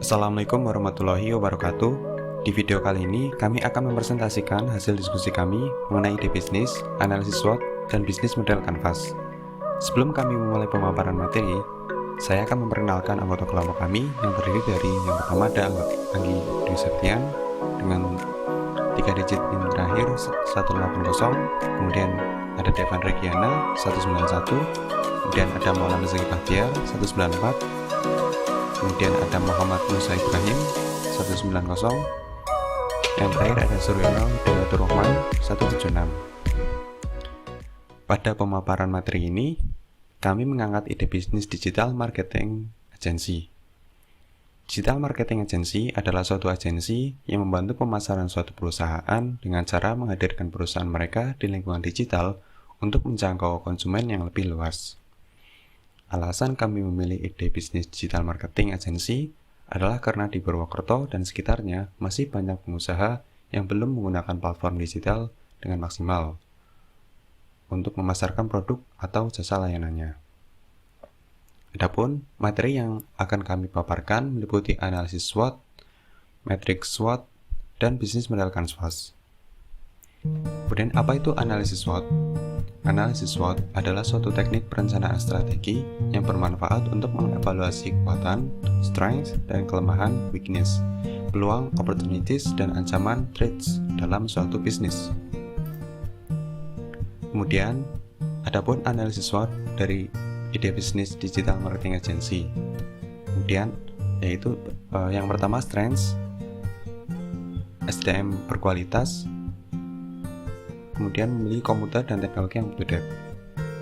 Assalamualaikum warahmatullahi wabarakatuh. Di video kali ini, kami akan mempresentasikan hasil diskusi kami mengenai ide bisnis, analisis SWOT, dan bisnis model Canvas. Sebelum kami memulai pemaparan materi, saya akan memperkenalkan anggota kelompok kami yang terdiri dari yang pertama ada Anggi Dwi Septian dengan 3 digit PIN terakhir 180, kemudian ada Devan Regiana 191, kemudian ada Maulana Zaki Bahtiar 194, kemudian ada Muhammad Musa Ibrahim 190, yang terakhir ada Suryono Dayatur Rahman 176. Pada pemaparan materi ini, kami mengangkat ide bisnis digital marketing agency. Digital marketing agency adalah suatu agensi yang membantu pemasaran suatu perusahaan dengan cara menghadirkan perusahaan mereka di lingkungan digital untuk menjangkau konsumen yang lebih luas. Alasan kami memilih ide bisnis digital marketing agency adalah karena di Purwokerto dan sekitarnya masih banyak pengusaha yang belum menggunakan platform digital dengan maksimal untuk memasarkan produk atau jasa layanannya. Adapun materi yang akan kami paparkan meliputi analisis SWOT, matriks SWOT, dan bisnis model Canvas. Kemudian apa itu analisis SWOT? Analisis SWOT adalah suatu teknik perencanaan strategi yang bermanfaat untuk mengevaluasi kekuatan, strength, dan kelemahan, weakness, peluang, opportunities, dan ancaman, threats dalam suatu bisnis. Kemudian, adapun analisis SWOT dari ide bisnis digital marketing agency. Kemudian, yaitu yang pertama strengths, SDM berkualitas, kemudian memilih komputer dan teknologi yang up-to-date.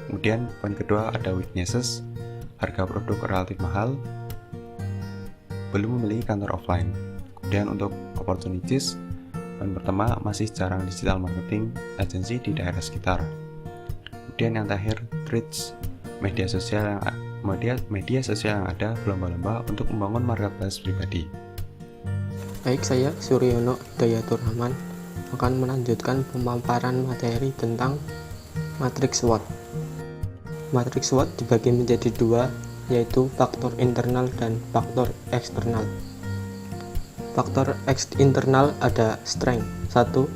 Kemudian poin kedua ada weaknesses, harga produk relatif mahal, belum memiliki kantor offline. Kemudian untuk opportunities, poin pertama masih jarang digital marketing agency di daerah sekitar. Kemudian yang terakhir threats, media sosial yang ada berlomba-lomba untuk membangun marketplace pribadi. Baik, saya Suryono Dayatur Rahman akan melanjutkan pemaparan materi tentang matriks SWOT. Matriks SWOT dibagi menjadi dua, yaitu faktor internal dan faktor eksternal. Faktor internal ada strength 1.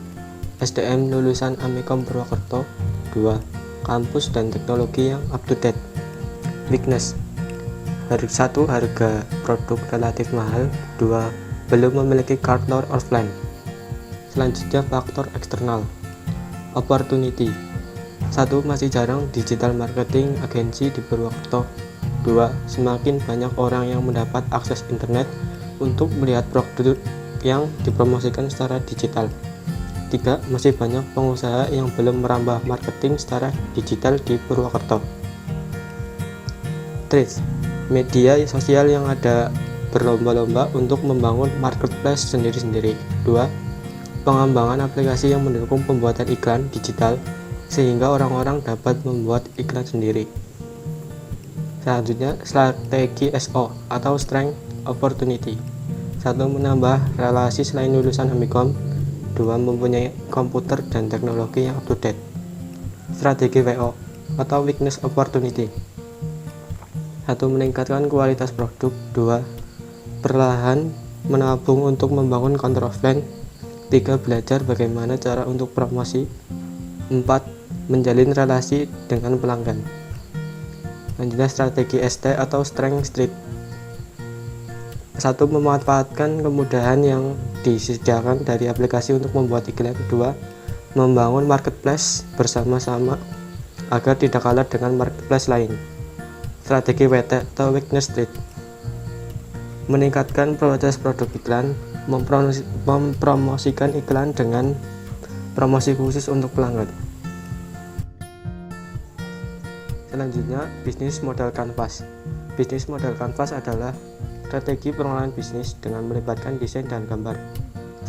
SDM lulusan Amikom Purwokerto. 2. Kampus dan teknologi yang up to date. Weakness 1. Harga produk relatif mahal. 2. Belum memiliki kantor offline. Selanjutnya faktor eksternal. Opportunity 1. Masih jarang digital marketing agensi di Purwokerto. 2. Semakin banyak orang yang mendapat akses internet untuk melihat produk yang dipromosikan secara digital. 3. Masih banyak pengusaha yang belum merambah marketing secara digital di Purwokerto. Threats, media sosial yang ada berlomba-lomba untuk membangun marketplace sendiri-sendiri. 2. Pengembangan aplikasi yang mendukung pembuatan iklan digital sehingga orang-orang dapat membuat iklan sendiri. Selanjutnya, strategi SO atau Strength Opportunity. 1. Menambah relasi selain lulusan Amikom. 2. Mempunyai komputer dan teknologi yang up to date. Strategi WO atau Weakness Opportunity. 1. Meningkatkan kualitas produk. 2. Perlahan menabung untuk membangun kantor offline. 3. Belajar bagaimana cara untuk promosi. 4. Menjalin relasi dengan pelanggan. Selanjutnya strategi ST atau Strength Street. 1. Memanfaatkan kemudahan yang disediakan dari aplikasi untuk membuat iklan. 2. Membangun marketplace bersama-sama agar tidak kalah dengan marketplace lain. Strategi WT atau Weakness Street. Meningkatkan proses produk iklan, mempromosikan iklan dengan promosi khusus untuk pelanggan. Selanjutnya, bisnis model Canvas. Bisnis model Canvas adalah strategi pengelolaan bisnis dengan melibatkan desain dan gambar.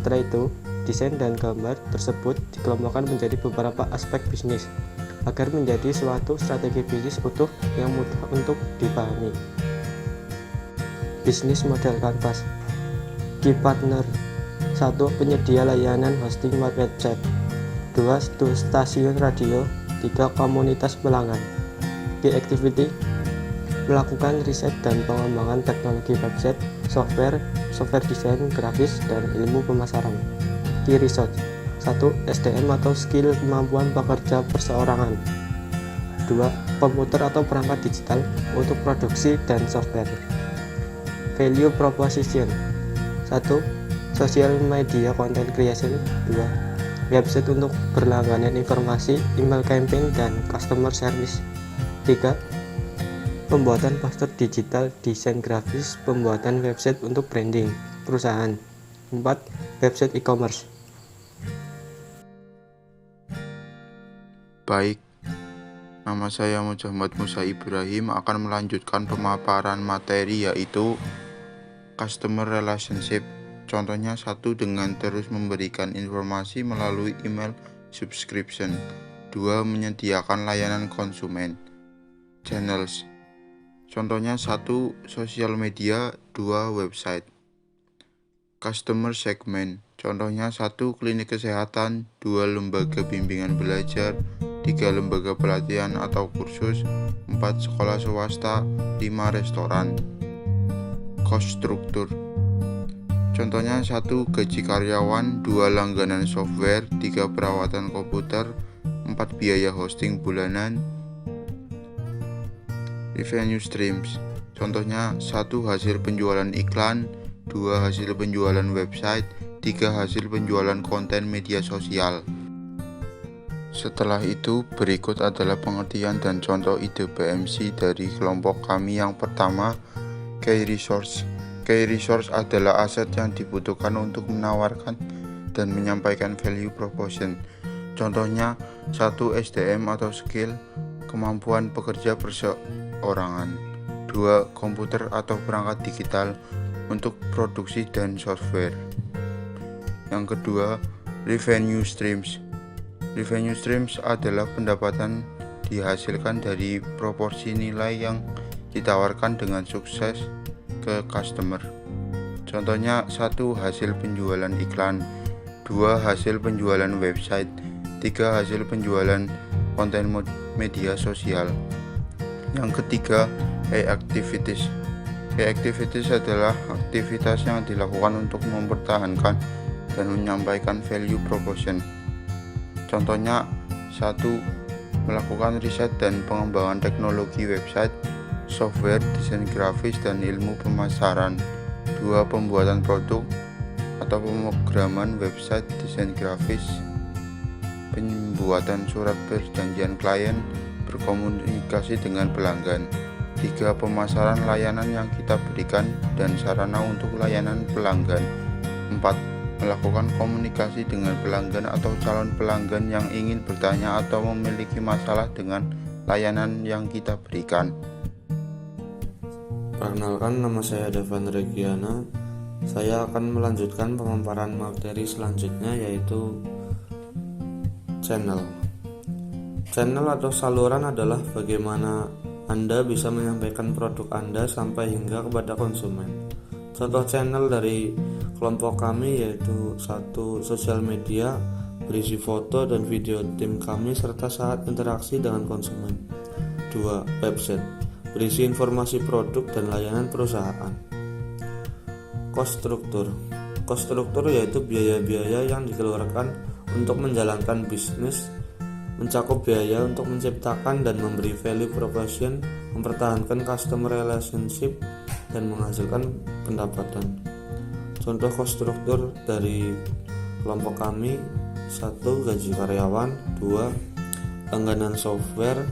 Setelah itu, desain dan gambar tersebut dikelompokkan menjadi beberapa aspek bisnis agar menjadi suatu strategi bisnis utuh yang mudah untuk dipahami. Bisnis model Canvas. Key partner. 1. Penyedia layanan hosting website. 2. Stasiun radio. 3. Komunitas pelanggan. Key activity. melakukan riset dan pengembangan teknologi website, software desain grafis, dan ilmu pemasaran. Key Resource 1. SDM atau skill kemampuan pekerja perseorangan. 2. Komputer atau perangkat digital untuk produksi dan software. Value Proposition 1. Social media content creation. 2. Website untuk berlangganan informasi, email campaign, dan customer service. 3. Pembuatan poster digital, desain grafis, pembuatan website untuk branding perusahaan. 4. Website e-commerce. Baik, nama saya Muhammad Musa Ibrahim akan melanjutkan pemaparan materi yaitu Customer Relationship. Contohnya 1. Dengan terus memberikan informasi melalui email subscription. 2. Menyediakan layanan konsumen. Channels. Contohnya 1. Sosial media. 2. Website. Customer segment. Contohnya 1. Klinik kesehatan. 2. Lembaga bimbingan belajar. 3. Lembaga pelatihan atau kursus. 4. Sekolah swasta. 5. Restoran. Cost structure. Contohnya 1. Gaji karyawan. 2. Langganan software. 3. Perawatan komputer. 4. Biaya hosting bulanan. Revenue streams. Contohnya 1. Hasil penjualan iklan. 2. Hasil penjualan website. 3. Hasil penjualan konten media sosial. Setelah itu, berikut adalah pengertian dan contoh ide PMC dari kelompok kami. Yang pertama, Key Resource. Key Resource adalah aset yang dibutuhkan untuk menawarkan dan menyampaikan value proposition. Contohnya 1. SDM atau skill, kemampuan pekerja perseorangan. 2. Komputer atau perangkat digital untuk produksi dan software. Yang kedua, revenue streams. Revenue streams adalah pendapatan dihasilkan dari proporsi nilai yang ditawarkan dengan sukses ke customer. Contohnya 1. Hasil penjualan iklan. 2. Hasil penjualan website. 3. Hasil penjualan konten media sosial. Yang ketiga, activities. Activities adalah aktivitas yang dilakukan untuk mempertahankan dan menyampaikan value proposition. Contohnya 1. Melakukan riset dan pengembangan teknologi website, software, desain grafis, dan ilmu pemasaran. 2. Pembuatan produk atau pemrograman website, desain grafis, pembuatan surat perjanjian klien, berkomunikasi dengan pelanggan. 3. Pemasaran layanan yang kita berikan dan sarana untuk layanan pelanggan. 4. Melakukan komunikasi dengan pelanggan atau calon pelanggan yang ingin bertanya atau memiliki masalah dengan layanan yang kita berikan. Perkenalkan, nama saya Devan Regiana. Saya akan melanjutkan pemaparan materi selanjutnya yaitu channel. Channel atau saluran adalah bagaimana Anda bisa menyampaikan produk Anda sampai hingga kepada konsumen. Contoh channel dari kelompok kami yaitu 1. Sosial media berisi foto dan video tim kami serta saat interaksi dengan konsumen. 2. Website berisi informasi produk dan layanan perusahaan. Cost structure. Cost structure yaitu biaya-biaya yang dikeluarkan untuk menjalankan bisnis, mencakup biaya untuk menciptakan dan memberi value proposition, mempertahankan customer relationship, dan menghasilkan pendapatan. Contoh cost structure dari kelompok kami: 1. Gaji karyawan. 2. Langganan software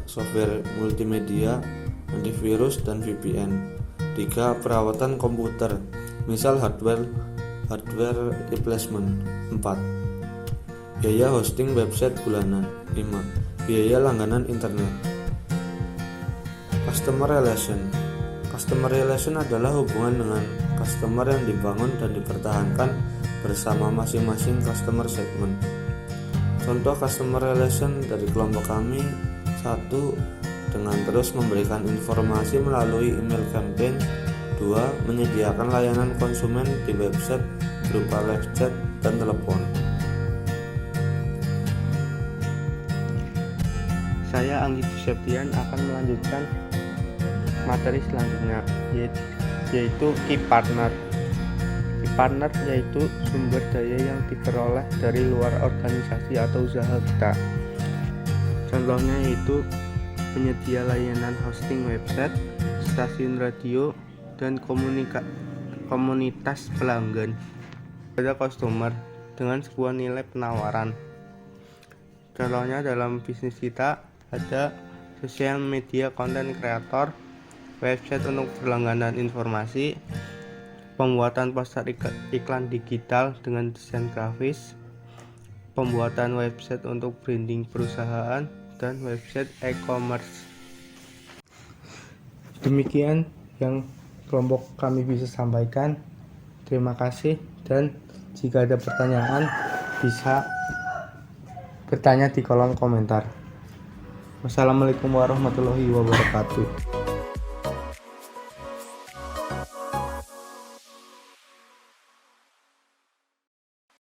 multimedia, antivirus, dan VPN. 3. Perawatan komputer, misal hardware replacement. 4. Biaya hosting website bulanan. 5. Biaya langganan internet. Customer relation adalah hubungan dengan customer yang dibangun dan dipertahankan bersama masing-masing customer segment. Contoh customer relation dari kelompok kami: 1. Dengan terus memberikan informasi melalui email campaign. 2. Menyediakan layanan konsumen di website berupa live chat dan telepon. Saya Anggi Septian akan melanjutkan materi selanjutnya, yaitu key partner. Key partner yaitu sumber daya yang diperoleh dari luar organisasi atau usaha kita. Contohnya yaitu penyedia layanan hosting website, stasiun radio, dan komunitas pelanggan pada customer dengan sebuah nilai penawaran. Contohnya dalam bisnis kita ada sosial media content creator, website untuk berlangganan informasi, pembuatan poster iklan digital dengan desain grafis, pembuatan website untuk branding perusahaan, dan website e-commerce. Demikian yang kelompok kami bisa sampaikan. Terima kasih, dan jika ada pertanyaan bisa bertanya di kolom komentar. Wassalamualaikum warahmatullahi wabarakatuh.